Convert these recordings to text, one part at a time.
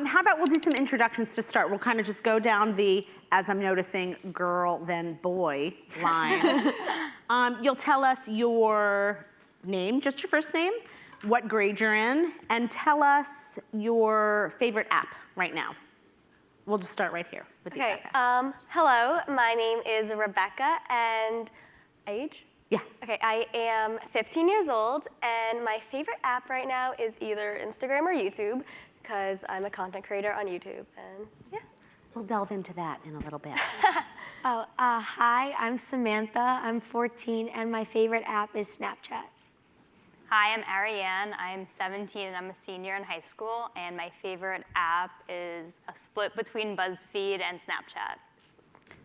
How about we'll do some introductions to start. We'll kind of just go down the, as I'm noticing, girl then boy line. You'll tell us your name, just your first name, what grade you're in, and tell us your favorite app right now. We'll just start right here with Okay, Rebecca. hello, my name is Rebecca, and age? Yeah. Okay, I am 15 years old, and my favorite app right now is either Instagram or YouTube, because I'm a content creator on YouTube, and yeah. We'll delve into that in a little bit. Hi, I'm Samantha. I'm 14, and my favorite app is Snapchat. Hi, I'm Ariane. I'm 17 and I'm a senior in high school, and my favorite app is a split between BuzzFeed and Snapchat.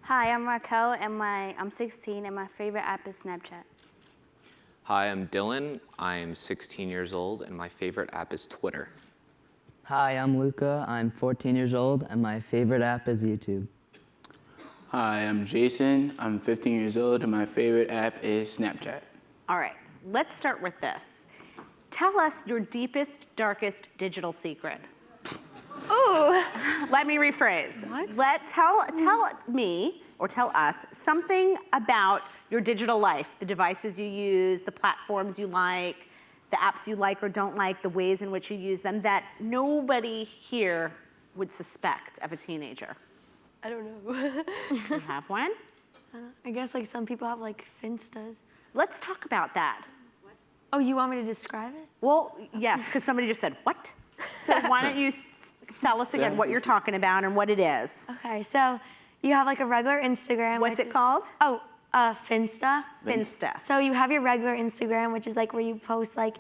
Hi, I'm Raquel, and I'm 16, and my favorite app is Snapchat. Hi, I'm Dylan. I'm 16 years old, and my favorite app is Twitter. Hi, I'm Luca. I'm 14 years old, and my favorite app is YouTube. Hi, I'm Jason. I'm 15 years old, and my favorite app is Snapchat. All right, let's start with this. Tell us your deepest, darkest digital secret. Ooh. Let me rephrase. What? Tell me, or tell us, something about your digital life, the devices you use, the platforms you like, the apps you like or don't like, the ways in which you use them, that nobody here would suspect of a teenager. I don't know. You have one? I guess like some people have like Finstas. Let's talk about that. Oh, you want me to describe it? Well, yes, because somebody just said, what? So why don't you tell us again what you're talking about and what it is. Okay, so you have like a regular Instagram. What's it called? Oh, Finsta. Finsta. So you have your regular Instagram, which is like where you post like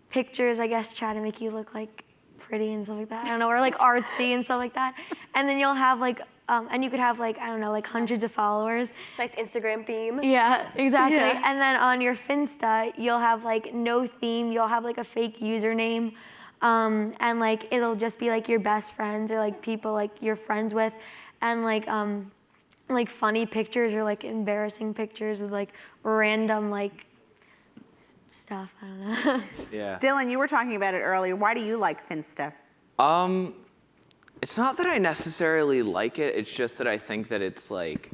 pictures, I guess, try to make you look like pretty and stuff like that. I don't know, or like artsy and stuff like that. And then you'll have like, and you could have like, I don't know, like hundreds of followers. Nice Instagram theme. Yeah, exactly. Yeah. And then on your Finsta, you'll have like no theme. You'll have like a fake username. And like it'll just be like your best friends or like people like you're friends with, and like funny pictures or like embarrassing pictures with like random like stuff. I don't know. Yeah. Dylan, you were talking about it earlier. Why do you like Finsta? It's not that I necessarily like it. It's just that I think that it's like,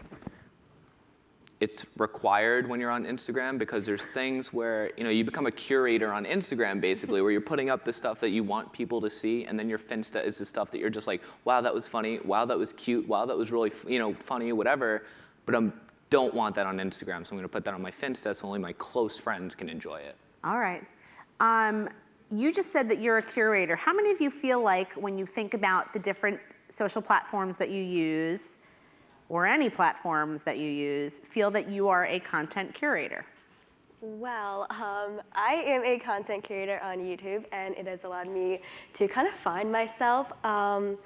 it's required when you're on Instagram, because there's things where, you know, you become a curator on Instagram basically, where you're putting up the stuff that you want people to see, and then your Finsta is the stuff that you're just like, wow, that was funny, wow, that was cute, wow, that was really, funny, whatever, but I don't want that on Instagram, so I'm gonna put that on my Finsta so only my close friends can enjoy it. All right. You just said that you're a curator. How many of you feel like when you think about the different social platforms that you use, or any platforms that you use, feel that you are a content curator? Well, I am a content creator on YouTube, and it has allowed me to kind of find myself. I'm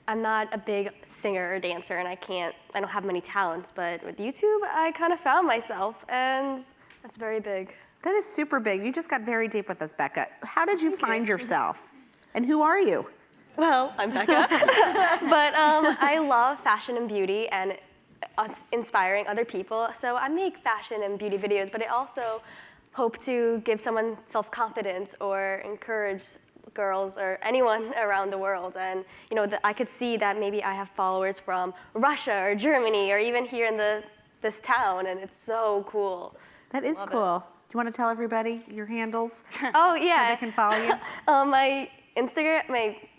not a big singer or dancer, and I don't have many talents, but with YouTube, I kind of found myself, and that's very big. That is super big. You just got very deep with us, Becca. How did you find yourself? And who are you? Well, I'm Becca, but I love fashion and beauty and inspiring other people. So I make fashion and beauty videos, but I also hope to give someone self-confidence or encourage girls or anyone around the world. And I could see that maybe I have followers from Russia or Germany or even here in this town, and it's so cool. That is cool. Do you want to tell everybody your handles? Oh yeah. So they can follow you? My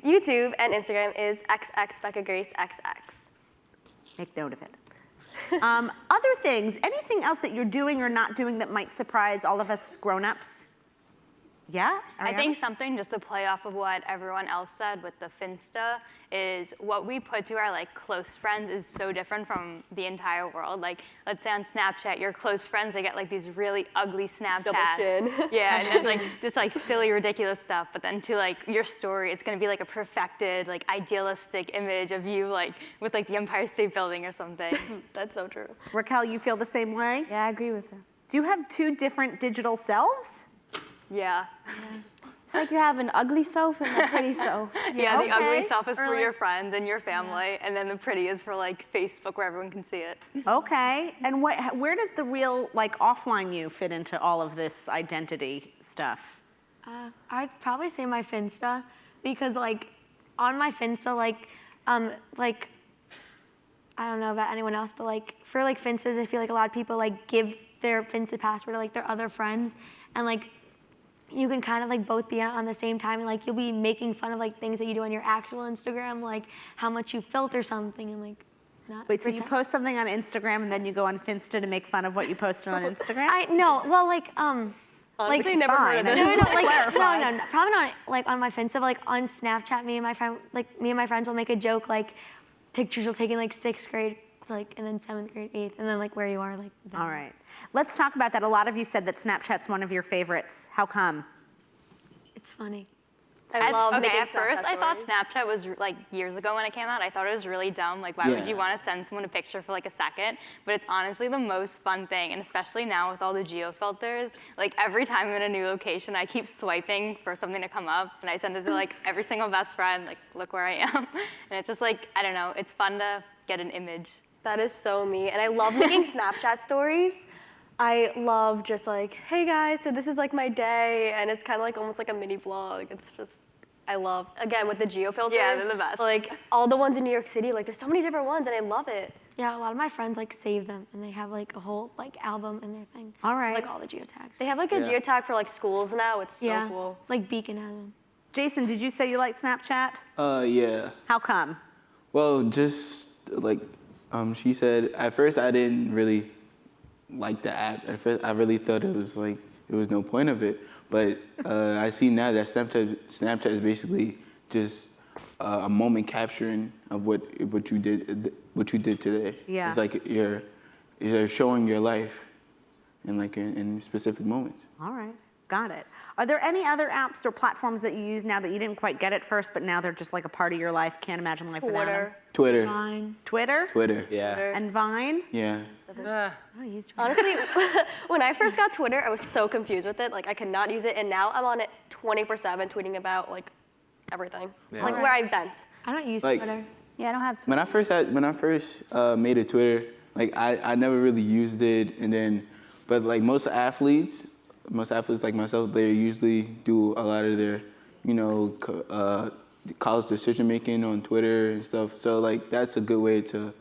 YouTube and Instagram is xxbeccagracexx. Make note of it. Other things, anything else that you're doing or not doing that might surprise all of us grown-ups? Yeah? I think something just to play off of what everyone else said with the Finsta is what we put to our like close friends is so different from the entire world. Like, let's say on Snapchat, your close friends, they get like these really ugly Snapchats. Double chin. Yeah, and then like this like silly, ridiculous stuff. But then to like your story, it's gonna be like a perfected, like idealistic image of you like with like the Empire State Building or something. That's so true. Raquel, you feel the same way? Yeah, I agree with her. Do you have two different digital selves? Yeah. It's like you have an ugly self and a pretty self. Yeah, the ugly Okay. self is for your friends and your family, and then the pretty is for like Facebook where everyone can see it. Okay, and where does the real like offline you fit into all of this identity stuff? I'd probably say my Finsta, because like on my Finsta, like I don't know about anyone else, but like for like Finstas, I feel like a lot of people like give their Finsta password to like their other friends, and like you can kind of like both be out on the same time, and like you'll be making fun of like things that you do on your actual Instagram, like how much you filter something and like not. Wait, so you post something on Instagram and then you go on Finsta to make fun of what you posted on Instagram? I no, well like Honestly, like never heard of no, this. no, probably not like on my Finsta, but like on Snapchat, me and my friends will make a joke like pictures you'll take in like 6th grade, like, and then 7th grade, 8th, and then like where you are, like. Then. All right. Let's talk about that. A lot of you said that Snapchat's one of your favorites. How come? It's funny. I love okay, making at first Snapchat I thought stories. Snapchat was like years ago when it came out. I thought it was really dumb. Like, why would Yeah. you want to send someone a picture for like a second? But it's honestly the most fun thing, and especially now with all the geo filters. Like every time I'm in a new location, I keep swiping for something to come up, and I send it to like every single best friend. Like, look where I am, and it's just like I don't know. It's fun to get an image. That is so me, and I love making Snapchat stories. I love just like, hey guys, so this is like my day, and it's kind of like almost like a mini vlog. It's just, I love, again, with the geo filters. Yeah, they're the best. Like all the ones in New York City, like there's so many different ones, and I love it. Yeah, a lot of my friends like save them, and they have like a whole like album in their thing. All right. Like all the geotags. They have like a Yeah. geotag for like schools now. It's so yeah, cool. like Beacon has them. Jason, did you say you like Snapchat? Yeah. How come? Well, just like she said, at first I didn't really like the app. At first, I really thought it was like there was no point of it. But I see now that Snapchat is basically just a moment capturing of what you did today. Yeah. It's like you're showing your life in specific moments. All right. Got it. Are there any other apps or platforms that you use now that you didn't quite get at first, but now they're just like a part of your life? Can't imagine life without them? Twitter. Twitter. Fine. Twitter? Yeah. And Vine? Yeah. I don't use Twitter. Honestly, when I first got Twitter, I was so confused with it. Like I could not use it, and now I'm on it 24/7, tweeting about like everything. It's like Yeah. where I vent. I don't use Like- Twitter. Yeah, I don't have When I first made a Twitter, like I never really used it, but like most athletes like myself, they usually do a lot of their, college decision making on Twitter and stuff. So like that's a good way to,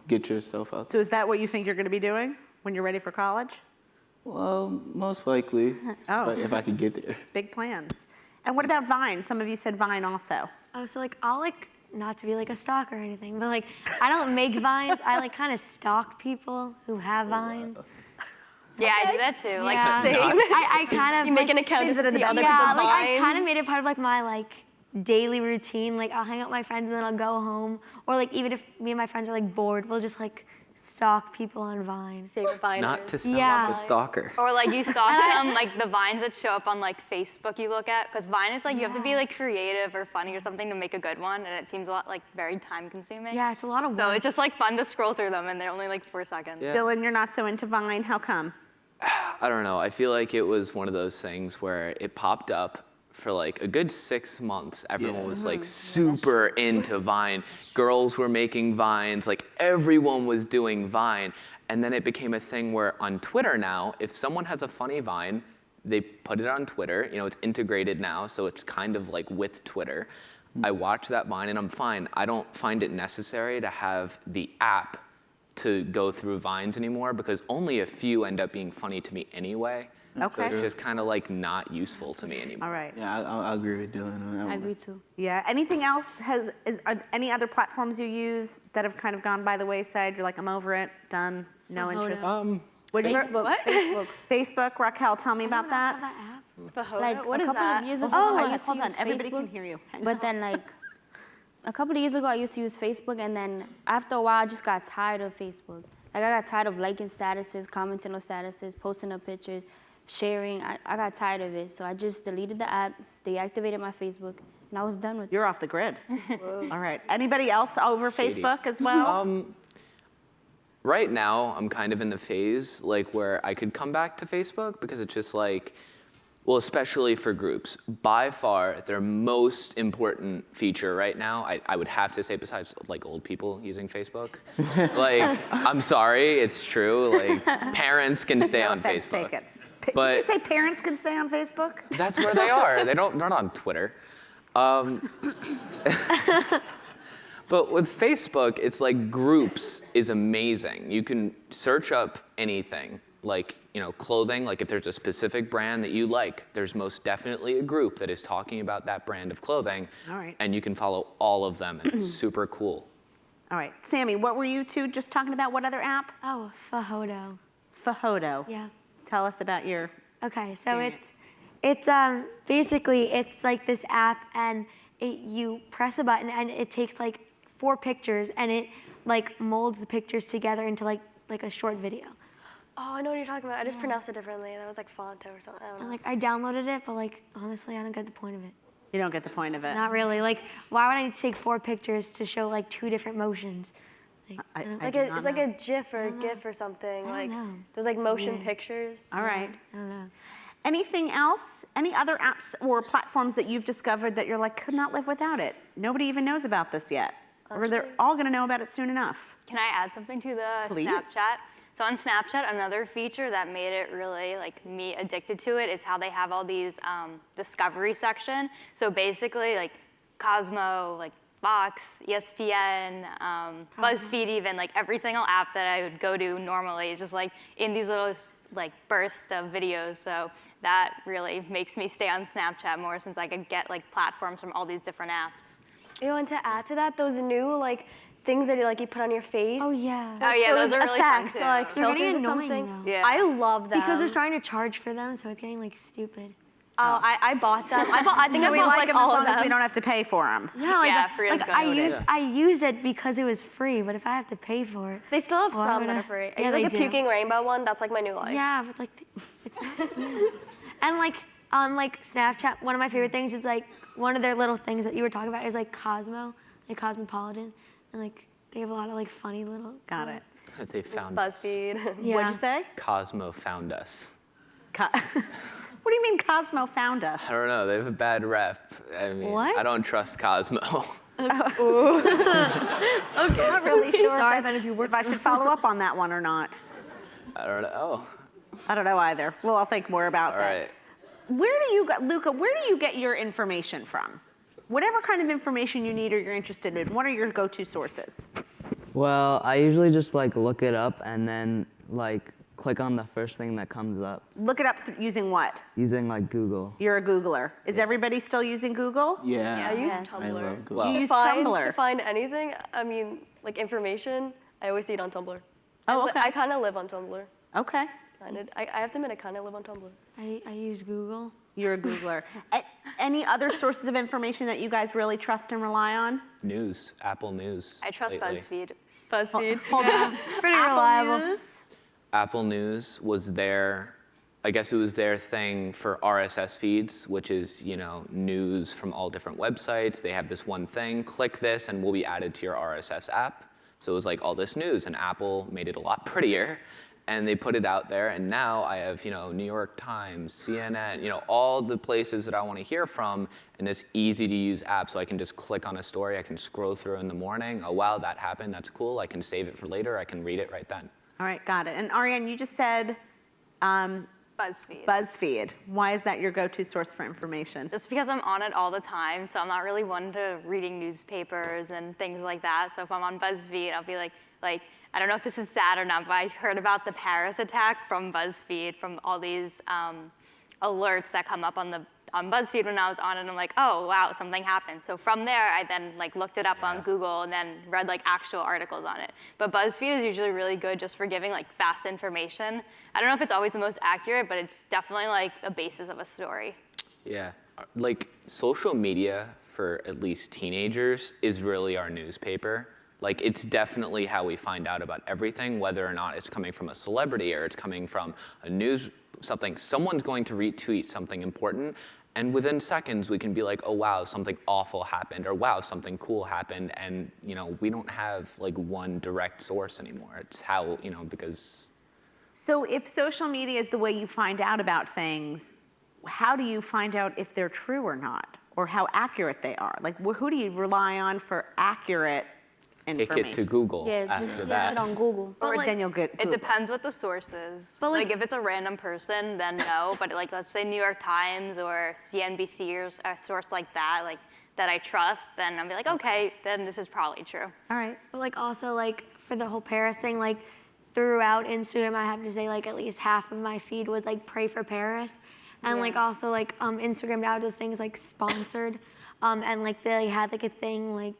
get yourself out. So is that what you think you're going to be doing when you're ready for college? Well, most likely, Oh. but if I could get there. Big plans. And what about Vine? Some of you said Vine also. Oh, so like I'll like not to be like a stalker or anything, but like I don't make vines. I like kind of stalk people who have vines. Yeah, I do that too. Like, Yeah. Same. I kind of You make an account spins just it to in the see other back. yeah, people's like I vines. kind of made it part of like my like daily routine. Like I'll hang out with my friends and then I'll go home, or like even if me and my friends are like bored, we'll just like stalk people on Vine. Favorite Viners. Not to sound Yeah. like a stalker. or like you stalk them, like the vines that show up on like Facebook you look at, because Vine is like you have to be like creative or funny or something to make a good one, and it seems a lot like very time consuming. Yeah, it's a lot of work. So it's just like fun to scroll through them, and they're only like 4 seconds. Yeah. Dylan, you're not so into Vine. How come? I don't know. I feel like it was one of those things where it popped up for like a good 6 months. Everyone was like super into Vine. Girls were making Vines. Like everyone was doing Vine. And then it became a thing where on Twitter now, if someone has a funny Vine, they put it on Twitter. It's integrated now, so it's kind of like with Twitter. I watch that Vine and I'm fine. I don't find it necessary to have the app to go through Vines anymore because only a few end up being funny to me anyway. Okay. So it's just kind of like not useful to me anymore. All right. Yeah, I agree with Dylan on that I one. agree too. Yeah. Anything else? Are any other platforms you use that have kind of gone by the wayside? You're like, I'm over it, done, no interest. What did you- Facebook, Facebook. Facebook. Raquel, tell me about that. Pahoda? Like What a is couple that? of years ago, Oh, I used to hold on. use Everybody Facebook. can hear you. Hang But on. then like a couple of years ago, I used to use Facebook, and then after a while, I just got tired of Facebook. Like I got tired of liking statuses, commenting on statuses, posting up pictures, sharing. I got tired of it, so I just deleted the app, deactivated my Facebook, and I was done with it. You're off the grid. All right. Anybody else over Shady. Facebook as well? Right now, I'm kind of in the phase like where I could come back to Facebook because it's just like, well, especially for groups, by far their most important feature right now, I would have to say, besides like old people using Facebook, like, I'm sorry, it's true, like parents can stay No on offense Facebook. taken. Did But- you say parents can stay on Facebook? That's where they are. They're not on Twitter. But with Facebook, it's like groups is amazing. You can search up anything, like, you know, clothing, like if there's a specific brand that you like, there's most definitely a group that is talking about that brand of clothing. All right. And you can follow all of them, and it's super cool. All right, Sammy, what were you two just talking about? What other app? Oh, Fahodo. Fahodo. Yeah. Tell us about your. Okay, so Experience. it's basically it's like this app, and you press a button, and it takes like 4 pictures, and it like molds the pictures together into like a short video. Oh, I know what you're talking about. I just pronounced it differently. That was like Fonto or something. I don't know. And like I downloaded it, but like honestly, I don't get the point of it. You don't get the point of it. Not really. Like, why would I need to take 4 pictures to show like 2 different motions? Like, I Like do not it's like know. a GIF or a GIF or something. I Like don't know. those like motion pictures. All right. I don't know. Anything else? Any other apps or platforms that you've discovered that you're like, could not live without it? Nobody even knows about this yet. Or they're all gonna know about it soon enough. Can I add something to the Please. Snapchat? So on Snapchat, another feature that made it really like me addicted to it is how they have all these discovery section. So basically like Cosmo, like Fox, ESPN, BuzzFeed even, like every single app that I would go to normally is just like in these little like bursts of videos. So that really makes me stay on Snapchat more since I could get like platforms from all these different apps. You want to add to that those new like things that you put on your face? Oh yeah. Oh yeah, those are really effects, fun too. like They're getting filters or annoying, something. though. Yeah. I love them. Because they're starting to charge for them, so it's getting like stupid. Oh, I bought them. I think So I we bought like like them as all long of them. as we don't have to pay for them. Yeah, like, Yeah, free is like good. I used it because it was free, but if I have to pay for it, They still have Why some would that I- are free. Yeah, I they use like a do. puking rainbow one. That's like my new life. yeah, but like it's and like on like Snapchat, one of my favorite things is like one of their little things that you were talking about is like Cosmo, like Cosmopolitan, and like they have a lot of like funny little. Got it. They found us. BuzzFeed. Yeah. What'd you say? Cosmo found us. What do you mean Cosmo found us? I don't know. They have a bad rep. I mean, What? I don't trust Cosmo. I'm not really sure Sorry, if, Ben, if you work if I should follow up on that one or not. I don't know. I don't know either. Well, I'll think more about All that. right. Where do you, Luca, where do you get your information from? Whatever kind of information you need or you're interested in, what are your go-to sources? Well, I usually just like look it up and then like click on the first thing that comes up Look it up using what? using like Google. You're a Googler. Is everybody still using Google? Yeah, I use I Tumblr. love Google. Well- You use To Tumblr. find anything, I mean, like information, I always see it on Tumblr. Oh, okay. I kind of live on Tumblr. Okay. I have to admit, I kind of live on Tumblr. I use Google. You're a Googler. Any other sources of information that you guys really trust and rely on? News, Apple News. I trust lately. BuzzFeed. BuzzFeed. Hold on. Pretty Apple reliable. News? Apple News was their, I guess it was their thing for RSS feeds, which is, you know, news from all different websites. They have this one thing, click this and we'll be added to your RSS app. So it was like all this news, and Apple made it a lot prettier, and they put it out there, and now I have, you know, New York Times, CNN, you know, all the places that I want to hear from in this easy to use app. So I can just click on a story, I can scroll through in the morning, oh wow, that happened, that's cool, I can save it for later, I can read it right then. All right, got it. And Ariane, you just said BuzzFeed. BuzzFeed. Why is that your go-to source for information? Just because I'm on it all the time, so I'm not really one to reading newspapers and things like that. So if I'm on BuzzFeed, I'll be like, I don't know if this is sad or not, but I heard about the Paris attack from BuzzFeed, from all these alerts that come up on BuzzFeed when I was on it. And I'm like, oh wow, something happened. So from there, I then looked it up on Google and then read actual articles on it. But BuzzFeed is usually really good just for giving fast information. I don't know if it's always the most accurate, but it's definitely a basis of a story. Yeah, social media for at least teenagers is really our newspaper. It's definitely how we find out about everything, whether or not it's coming from a celebrity or it's coming from a news, something. Someone's going to retweet something important, and within seconds we can be like, oh wow, something awful happened, or wow, something cool happened, and we don't have one direct source anymore. It's how, because. So if social media is the way you find out about things, how do you find out if they're true or not, or how accurate they are? Who do you rely on for accurate information? Take it to Google Yeah, after just search that. it on Google. Or then you'll get It Google. depends what the source is. But, If it's a random person, then no. But let's say New York Times or CNBC or a source like that, that I trust, then I'll be like, okay, then this is probably true. All right. But like also like for the whole Paris thing, like throughout Instagram, I have to say like at least half of my feed was like pray for Paris, and like also like Instagram now does things like sponsored, and like they had like a thing like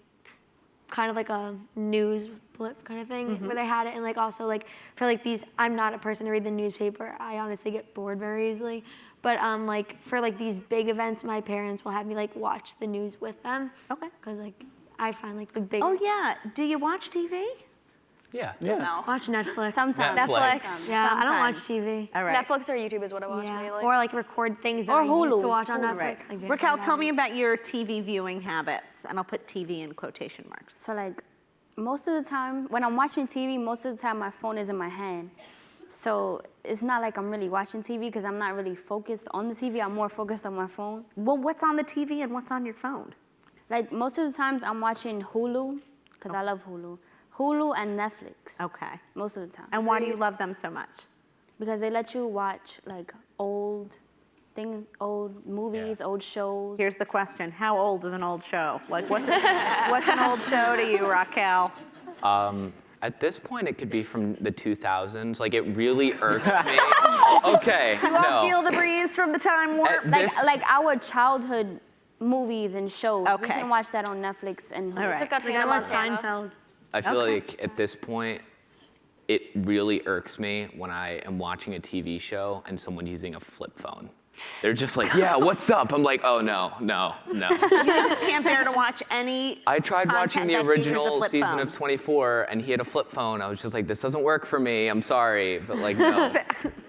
kind of like a news blip kind of thing where they had it, and like also like for like these, I'm not a person to read the newspaper. I honestly get bored very easily. But like for like these big events, my parents will have me like watch the news with them. Okay. Because like I find like the big. Oh yeah. Do you watch TV? Yeah. No. Watch Netflix. Sometimes. Netflix. Yeah, I don't watch Sometimes. TV. All right. Netflix or YouTube is what I watch Yeah. mainly. Or like record things that Or I used to Hulu. watch on All Netflix. right. Like Raquel, Vampire tell me Diaries. about your TV viewing habits, and I'll put TV in quotation marks. So like most of the time when I'm watching TV, most of the time my phone is in my hand. So it's not like I'm really watching TV because I'm not really focused on the TV. I'm more focused on my phone. Well, what's on the TV and what's on your phone? Like most of the times I'm watching Hulu because I love Hulu. Hulu and Netflix. Okay. Most of the time. And why do you love them so much? Because they let you watch like old things, old movies, old shows. Here's the question: how old is an old show? Like, what's an old show to you, Raquel? At this point, it could be from the 2000s. Like, it really irks me. Okay, Do you all no. feel the breeze from the time warp? At Like this- like our childhood movies and shows. We Okay. can watch that on Netflix and Hulu. All right. Took out Like I Hannah watch Montana. Seinfeld. I feel Okay. like at this point, it really irks me when I am watching a TV show and someone using a flip phone. They're just like, yeah, what's up? I'm like, oh, no. You just can't bear to watch any. I tried watching content the that uses a original flip season phone. of 24, and he had a flip phone. I was just like, this doesn't work for me. I'm sorry. But, like, no.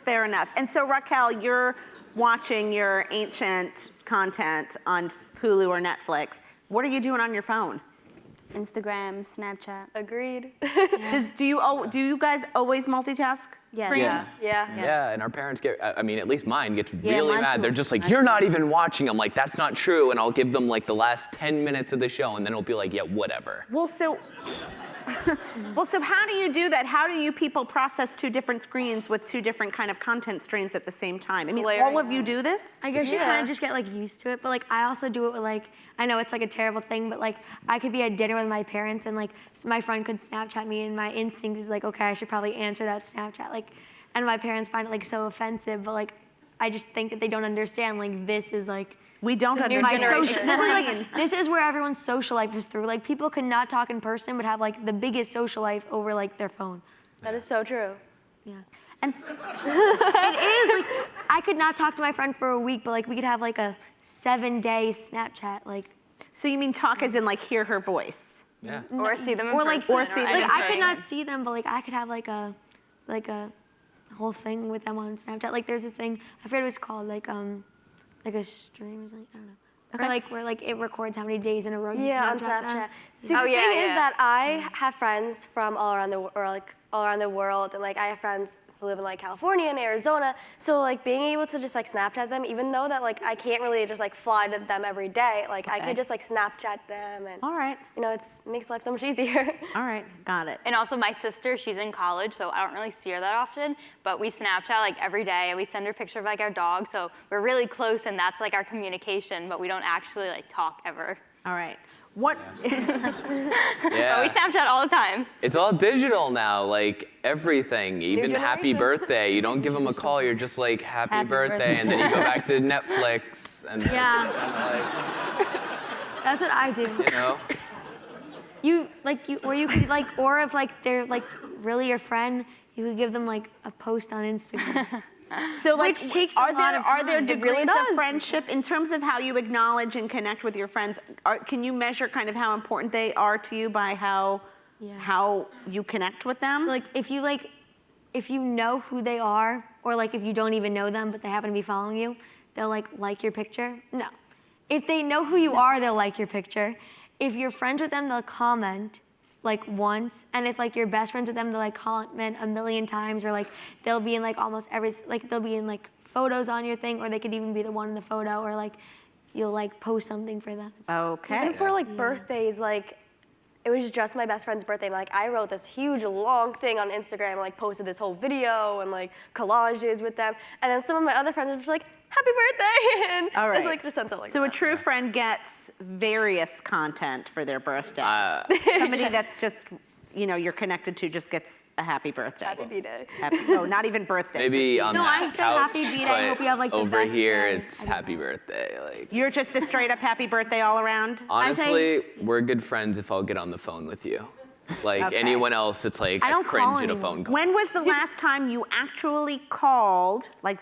Fair enough. And so, Raquel, you're watching your ancient content on Hulu or Netflix. What are you doing on your phone? Instagram, Snapchat. Agreed. Do you guys always multitask? Yes. screens? Yeah. Yeah. Yeah, and our parents get, I mean, at least mine gets Yeah, really mine mad. too. They're just like, Mine you're too. not even watching. I'm like, that's not true. And I'll give them like the last 10 minutes of the show, and then it'll be like, yeah, whatever. Well, so how do you do that? How do you people process two different screens with two different kind of content streams at the same time? I mean, Layering all of you do this? I guess you Yeah. kind of just get like used to it, but like I also do it with like, I know it's like a terrible thing, but like I could be at dinner with my parents and like my friend could Snapchat me and my instinct is like, okay, I should probably answer that Snapchat. Like, and my parents find it like so offensive, but like I just think that they don't understand like this is like We don't new my understand. social. generation. This is where everyone's social life is through. Like people could not talk in person, but have like the biggest social life over like their phone. That is so true. Yeah. And It is like I could not talk to my friend for a week, but like we could have like a 7-day Snapchat, like. so you mean talk as in like hear her voice? Yeah. Or see them in Or like, person. or see them like I could anything. not see them, but like I could have like a whole thing with them on Snapchat. Like there's this thing, I forget what it's called, like a stream or something, I don't know. Or like where like it records how many days in a row you Yeah, on Snapchat them. Snapchat. See, Oh, the yeah, thing is yeah. that I have friends from all around the world, and like I have friends who live in like California and Arizona. So like being able to just like Snapchat them, even though that like I can't really just like fly to them every day, like I Okay. could just like Snapchat them, and All right, you know, makes life so much easier. all right, got it. And also my sister, she's in college, so I don't really see her that often, but we Snapchat like every day, and we send her a picture of like our dog, so we're really close, and that's like our communication, but we don't actually like talk ever. All right. What? But we Yeah. Snapchat all the time. It's all digital now, like everything, even happy generation. birthday. You don't give them a call, you're just like, happy birthday, and then you go back to Netflix, and Yeah, that's what I do. you know. Or you could like, or if like they're like really your friend, you could give them like a post on Instagram. So like, Which takes a are lot there of are there time. It degrees really of does. friendship in terms of how you acknowledge and connect with your friends? Can you measure kind of how important they are to you by how you connect with them? Like if you know who they are, or like if you don't even know them but they happen to be following you, they'll like your picture. No, if they know who you are, they'll like your picture. If you're friends with them, they'll comment like once, and if like you're best friends with them, they'll like comment a million times, or like they'll be in like almost every, like they'll be in like photos on your thing, or they could even be the one in the photo, or like you'll like post something for them. Okay. Even for like birthdays, like it was just my best friend's birthday, and like I wrote this huge long thing on Instagram, and, like posted this whole video and like collages with them, and then some of my other friends were just like, happy birthday, and All right. it's like just something like So that. a true friend gets various content for their birthday. Somebody that's just, you're connected to just gets a happy birthday. Happy B-Day. No, not even birthday. Maybe on No, that I said couch, happy B-Day. I hope but you have, like, the over best here day. it's happy birthday. Like You're just a straight up happy birthday all around? honestly, we're good friends if I'll get on the phone with you. Like Okay. anyone else, it's like I I don't cringe call at a anyone. phone call. When was the last time you actually called, like,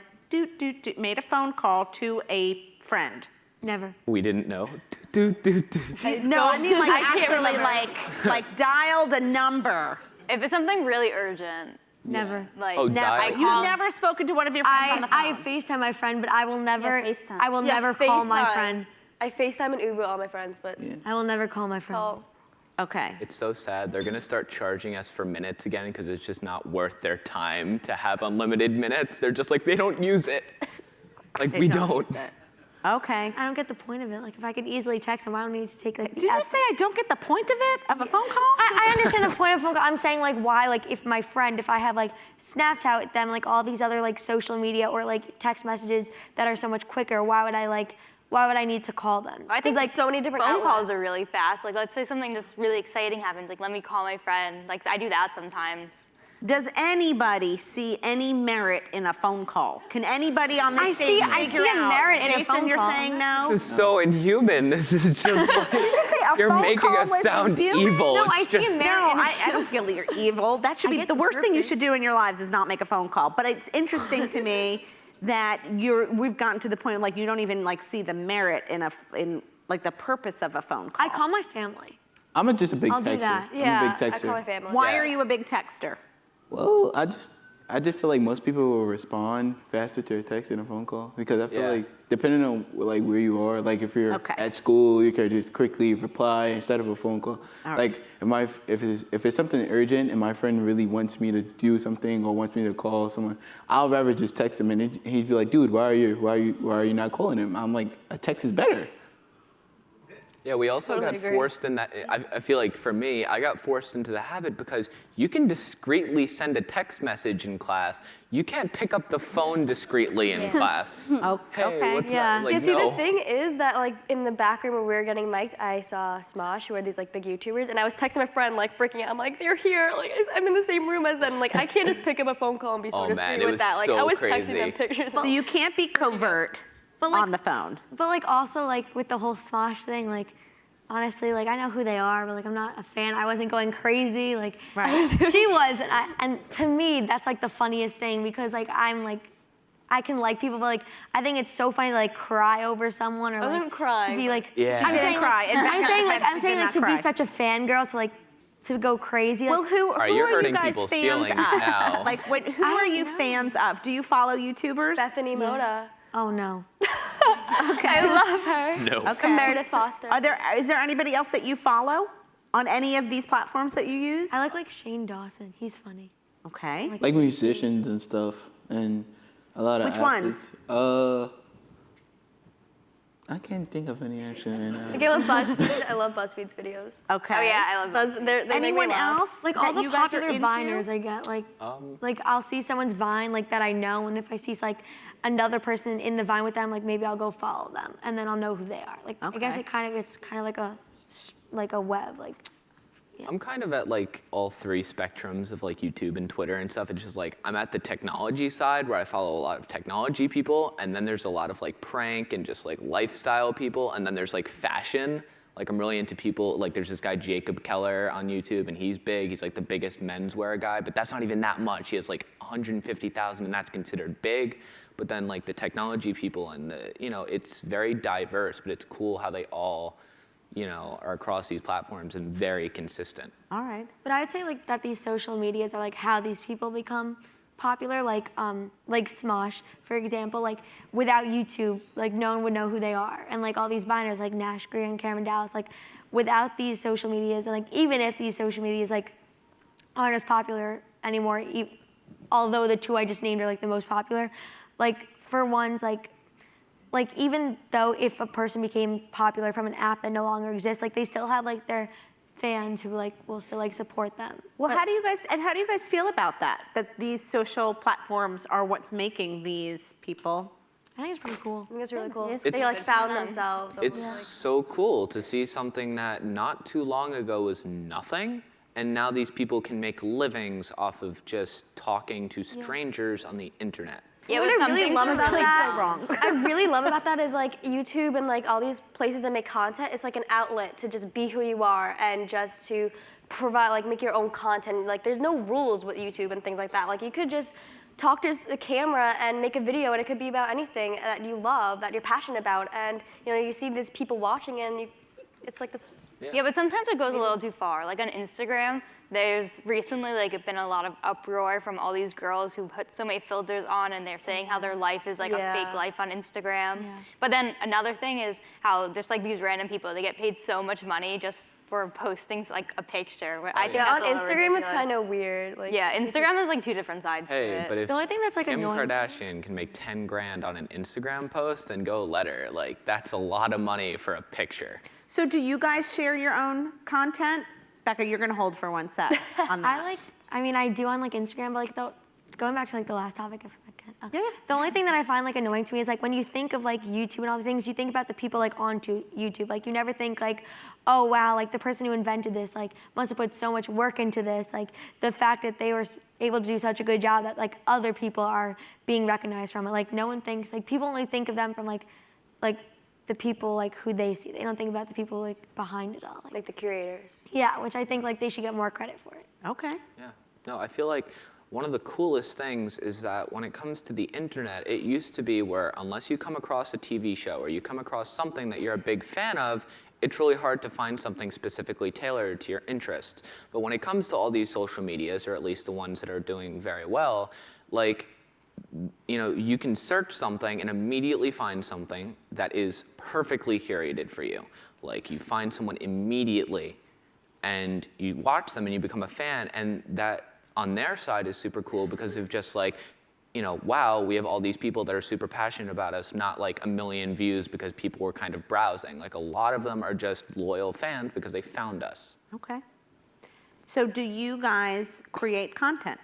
made a phone call to a friend? Never. We didn't know. No, I mean like I can't actually remember. like dialed a number. If it's something really urgent, Never. like Oh, Never. dial. You've never spoken to one of your friends on the phone. I FaceTime my friend, but I will never. Yeah, FaceTime. I will never call my FaceTime. friend. I FaceTime and Uber all my friends, but I will never call my friend. call. Okay. It's so sad. They're gonna start charging us for minutes again because it's just not worth their time to have unlimited minutes. They're just like they don't use it. Like They we don't don't. use it. Okay. I don't get the point of it. Like if I could easily text them, I don't need to take like. Did you just say I don't get the point of it, of a phone call? I understand the point of phone call. I'm saying like why like if my friend, if I have like Snapchat with them, like all these other like social media or like text messages that are so much quicker, why would I need to call them? I think like, so many different phone calls outlets. are really fast. Like let's say something just really exciting happens, like let me call my friend. Like I do that sometimes. Does anybody see any merit in a phone call? Can anybody on this stage I figure see a out? merit in a Jason, phone you're call. saying no? This is so inhuman. This is just like Did you just say a you're phone making call us was sound inhuman? evil. No, It's I see a just- merit No, in a I don't feel you're evil. That should I be get the the worst thing you purpose. should do in your lives is not make a phone call. But it's interesting to me that we've gotten to the point like you don't even like see the merit in like the purpose of a phone call. I call my family. I'm just a big I'll do texter. that. Yeah, I'm a big I texter. call my family. Why Yeah. are you a big texter? Well, I just feel like most people will respond faster to a text than a phone call because I feel Yeah. like depending on like where you are, like if you're Okay. at school, you can just quickly reply instead of a phone call. All Like if it's something urgent and my friend really wants me to do something or wants me to call someone, I'll rather just text him and he'd be like, "Dude, why are you not calling him?" I'm like, "A text is better." Yeah, we also Totally got agree. forced in that. I feel like for me, I got forced into the habit because you can discreetly send a text message in class. You can't pick up the phone discreetly in class. Oh, Hey, okay. what's Yeah. up? Like, Yeah, see, no. the thing is that, like, in the back room where we were getting mic'd, I saw Smosh, who are these, like, big YouTubers, and I was texting my friend, like, freaking out. I'm like, they're here. Like, I'm in the same room as them. Like, I can't just pick up a phone call and be so Oh, discreet man, it with was that. Like, so I was crazy. texting them pictures. So you can't be covert But, like- on the phone. But like also like with the whole Smosh thing, like honestly, like I know who they are, but like I'm not a fan. I wasn't going crazy, like Right. she was, and to me that's like the funniest thing because like I'm like I can like people, but like I think it's so funny to like cry over someone or I like wasn't crying, to be like Yeah. She I'm didn't saying, cry. In I'm Becca's saying like defense, I'm she saying did like not to cry. be such a fangirl to like to go crazy. Well, Like, who right, are you're you hurting guys people's fans feelings of? now. Like, who are you fans of? Do you follow YouTubers? Bethany Moda. oh no. I love her. No. Okay. And Meredith Foster. Is there anybody else that you follow on any of these platforms that you use? I like Shane Dawson. He's funny. Okay. Like musicians and stuff, and a lot of Which ones? athletes. I can't think of any actually right now. I get with BuzzFeed. I love BuzzFeed's videos. Okay. Oh yeah, I love Buzz, they make me Anyone laugh. else? Like that all the you guys are popular into? Viners I get, like I'll see someone's Vine like that I know, and if I see like another person in the Vine with them, like maybe I'll go follow them, and then I'll know who they are. Like I guess Okay. it's kind of like a web, like I'm kind of at like all three spectrums of like YouTube and Twitter and stuff. It's just like I'm at the technology side where I follow a lot of technology people, and then there's a lot of like prank and just like lifestyle people, and then there's like fashion. Like I'm really into people, like there's this guy Jacob Keller on YouTube, and he's big. He's like the biggest menswear guy, but that's not even that much. He has like 150,000, and that's considered big. But then like the technology people and the, it's very diverse, but it's cool how they all, are across these platforms and very consistent. All right. But I'd say like that these social medias are like how these people become popular. Like Smosh, for example. Like without YouTube, like no one would know who they are. And like all these Viners, like Nash Greer, Cameron Dallas, like without these social medias, and like even if these social medias like aren't as popular anymore, although the two I just named are like the most popular, like for ones like even though if a person became popular from an app that no longer exists, like they still have like their fans who like will still like support them. Well, But- how do you guys feel about that? That these social platforms are what's making these people I think it's pretty cool. I think it's really cool. It's They like good. found themselves. It's so cool to see something that not too long ago was nothing, and now these people can make livings off of just talking to strangers on the internet. Yeah, What with I really something love about like that, so wrong. I really love about that is like YouTube and like all these places that make content. It's like an outlet to just be who you are and just to provide like make your own content. Like there's no rules with YouTube and things like that. Like you could just talk to the camera and make a video, and it could be about anything that you love, that you're passionate about, and you see these people watching, and it's like this. Yeah, but sometimes it goes a little too far. Like on Instagram, there's recently been a lot of uproar from all these girls who put so many filters on, and they're saying how their life is like a fake life on Instagram. Yeah. But then another thing is how just like these random people, they get paid so much money just for posting like a picture. I think Yeah, on that's a little Instagram it's ridiculous. kind of weird. Like Yeah, Instagram is like two different sides to Hey, it. but if The only thing that's like Kim annoying. Kardashian can make 10 grand on an Instagram post, then go let her. Like, that's a lot of money for a picture. So do you guys share your own content? Becca, you're gonna hold for one sec on that. I do on like Instagram, but like going back to like the last topic, if I can. Yeah. The only thing that I find like annoying to me is like when you think of like YouTube and all the things, you think about the people like onto YouTube. Like you never think like, oh wow, like the person who invented this like must have put so much work into this. Like the fact that they were able to do such a good job that like other people are being recognized from it. Like no one thinks, like people only think of them from like the people like who they see. They don't think about the people like behind it all. like the curators. Yeah, which I think like they should get more credit for it. Okay. Yeah. No, I feel like one of the coolest things is that when it comes to the internet, it used to be where unless you come across a TV show or you come across something that you're a big fan of, it's really hard to find something specifically tailored to your interests. But when it comes to all these social medias, or at least the ones that are doing very well, like, you can search something and immediately find something that is perfectly curated for you. Like, you find someone immediately, and you watch them and you become a fan, and that on their side is super cool because of just like, wow, we have all these people that are super passionate about us, not like a million views because people were kind of browsing. Like a lot of them are just loyal fans because they found us. Okay. So do you guys create content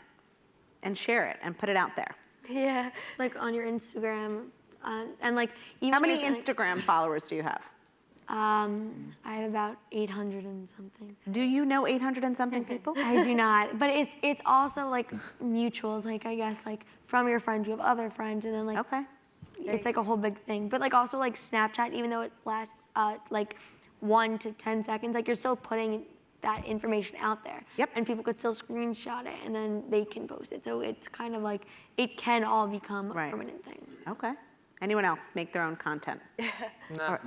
and share it and put it out there? Yeah. Like on your Instagram, and like even How many when you're saying- Instagram followers do you have? I have about 800 and something. Do you know 800 and something people? I do not, but it's also like mutuals. Like I guess like from your friends, you have other friends, and then like Okay. it's like a whole big thing. But like also like Snapchat, even though it lasts like 1 to 10 seconds, like you're still putting that information out there. Yep. And people could still screenshot it, and then they can post it. So it's kind of like it can all become a Right. permanent thing. Okay. Anyone else make their own content? No.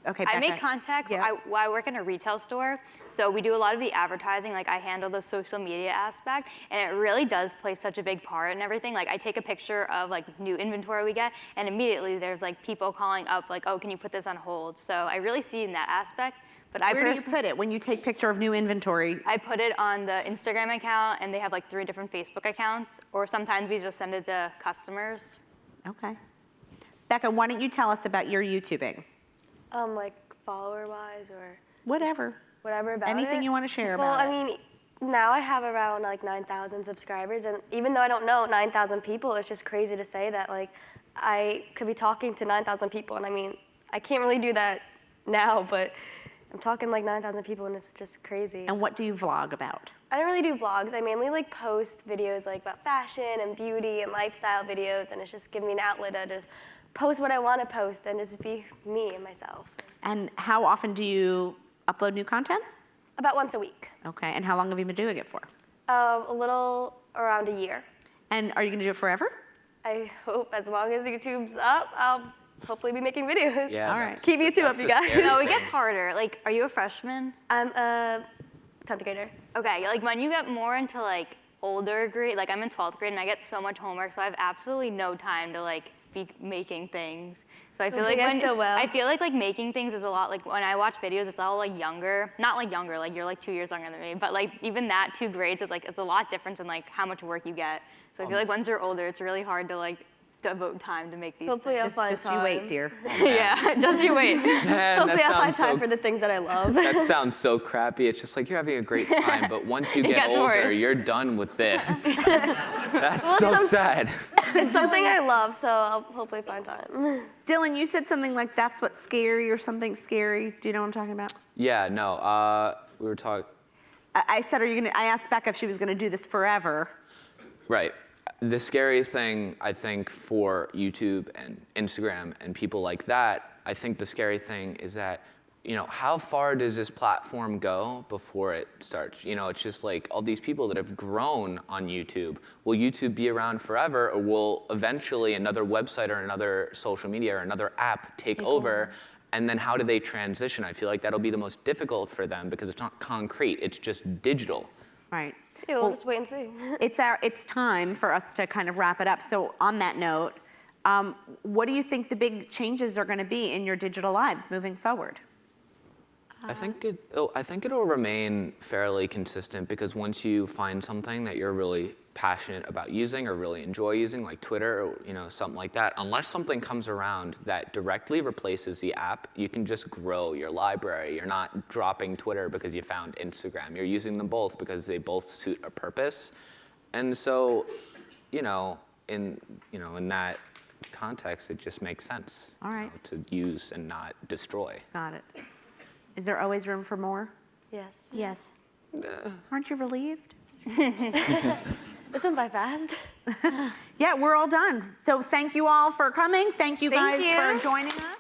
Okay, I Becca. make content. Yeah. I work in a retail store, so we do a lot of the advertising. Like I handle the social media aspect, and it really does play such a big part in everything. Like I take a picture of like new inventory we get, and immediately there's like people calling up like, oh, can you put this on hold? So I really see in that aspect. But Where do you put it when you take picture of new inventory? I put it on the Instagram account, and they have like 3 different Facebook accounts, or sometimes we just send it to customers. Okay. Becca, why don't you tell us about your YouTubing? Like follower-wise or Whatever. whatever about Anything it. you want to share Well, about I mean, now I have around like 9,000 subscribers, and even though I don't know 9,000 people, it's just crazy to say that like I could be talking to 9,000 people, and I mean, I can't really do that now, but I'm talking like 9,000 people, and it's just crazy. And what do you vlog about? I don't really do vlogs. I mainly like post videos like about fashion and beauty and lifestyle videos, and it's just giving me an outlet to just post what I want to post and just be me and myself. And how often do you upload new content? About once a week. Okay, and how long have you been doing it for? A little around a year. And are you gonna do it forever? I hope as long as YouTube's up, I'll hopefully be making videos. Yeah. All right. that's- Keep YouTube up, that's you the guys. scary No, it gets harder. Like, are you a freshman? I'm a 10th grader. Okay, like when you get more into like older grade, like I'm in 12th grade and I get so much homework, so I have absolutely no time to like be making things. So I feel like I still will. I feel like making things is a lot like when I watch videos, it's all like younger, not like younger, like you're like 2 years younger than me, but like even that 2 grades, it's a lot different in like how much work you get. So I feel like once you're older, it's really hard to like devote time to make these Hopefully I'll things. find Just time. you wait, dear. Yeah, just you wait. Man, Hopefully that I'll find sounds time so for the things that I love. that sounds so crappy. It's just like you're having a great time, but once you get gets older, worse. you're done with this. That's so sad. It's something I love, so I'll hopefully find time. Dylan, you said something like that's what's scary or something scary. Do you know what I'm talking about? Yeah, no, we were talking. I said, I asked Becca if she was gonna do this forever. Right. The scary thing, I think, for YouTube and Instagram and people like that, I think the scary thing is that, how far does this platform go before it starts? It's just like all these people that have grown on YouTube. Will YouTube be around forever, or will eventually another website or another social media or another app take over? And then how do they transition? I feel like that'll be the most difficult for them because it's not concrete, it's just digital. Right. Yeah, we'll just wait and see. It's time for us to kind of wrap it up. So on that note, what do you think the big changes are going to be in your digital lives moving forward? I think it'll remain fairly consistent because once you find something that you're really passionate about using or really enjoy using, like Twitter or something like that, unless something comes around that directly replaces the app, you can just grow your library. You're not dropping Twitter because you found Instagram. You're using them both because they both suit a purpose. And so, in that context, it just makes sense. All right. To use and not destroy. Got it. Is there always room for more? Yes. Yes. Aren't you relieved? This went by fast. Yeah, we're all done. So thank you all for coming. Thank you Thank guys you. for joining us.